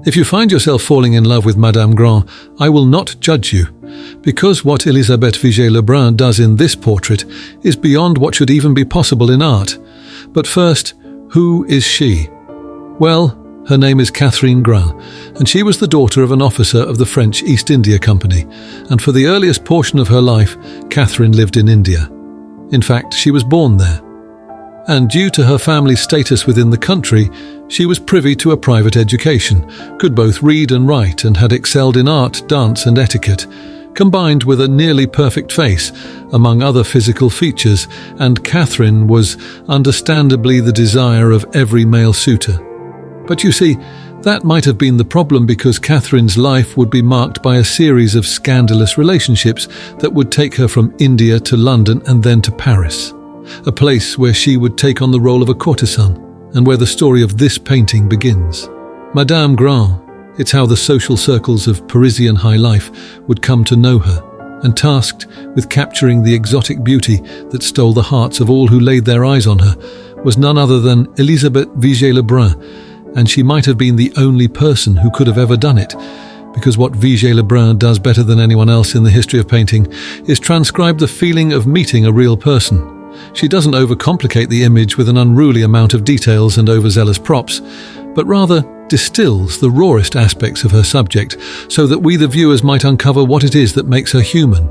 If you find yourself falling in love with Madame Grand, I will not judge you, because what Élisabeth Vigée Le Brun does in this portrait is beyond what should even be possible in art. But first, who is she? Well, her name is Catherine Grand, and she was the daughter of an officer of the French East India Company, and for the earliest portion of her life, Catherine lived in India. In fact, she was born there. And due to her family's status within the country, she was privy to a private education, could both read and write, and had excelled in art, dance and etiquette, combined with a nearly perfect face, among other physical features, and Catherine was understandably the desire of every male suitor. But you see, that might have been the problem, because Catherine's life would be marked by a series of scandalous relationships that would take her from India to London and then to Paris, a place where she would take on the role of a courtesan, and where the story of this painting begins. Madame Grand, it's how the social circles of Parisian high life would come to know her, and tasked with capturing the exotic beauty that stole the hearts of all who laid their eyes on her, was none other than Élisabeth Vigée Le Brun, and she might have been the only person who could have ever done it, because what Vigée Le Brun does better than anyone else in the history of painting is transcribe the feeling of meeting a real person. She doesn't overcomplicate the image with an unruly amount of details and overzealous props, but rather distills the rawest aspects of her subject so that we the viewers might uncover what it is that makes her human.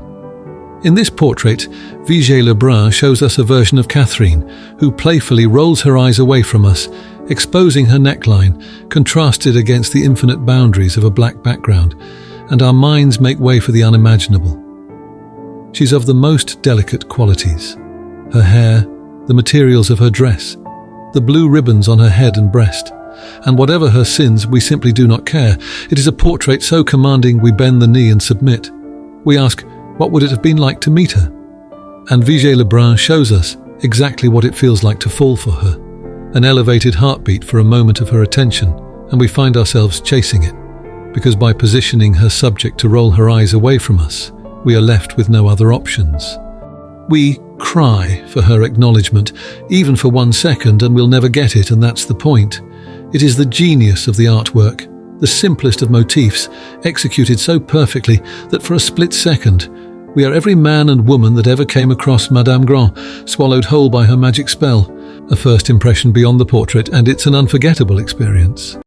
In this portrait, Vigée Le Brun shows us a version of Catherine, who playfully rolls her eyes away from us, exposing her neckline, contrasted against the infinite boundaries of a black background, and our minds make way for the unimaginable. She's of the most delicate qualities. Her hair, the materials of her dress, the blue ribbons on her head and breast, and whatever her sins, we simply do not care. It is a portrait so commanding we bend the knee and submit. We ask, what would it have been like to meet her? And Vigée Le Brun shows us exactly what it feels like to fall for her, an elevated heartbeat for a moment of her attention, and we find ourselves chasing it, because by positioning her subject to roll her eyes away from us, we are left with no other options. We cry for her acknowledgement, even for 1 second, and we'll never get it, and that's the point. It is the genius of the artwork, the simplest of motifs, executed so perfectly that for a split second, we are every man and woman that ever came across Madame Grand, swallowed whole by her magic spell. A first impression beyond the portrait, and it's an unforgettable experience.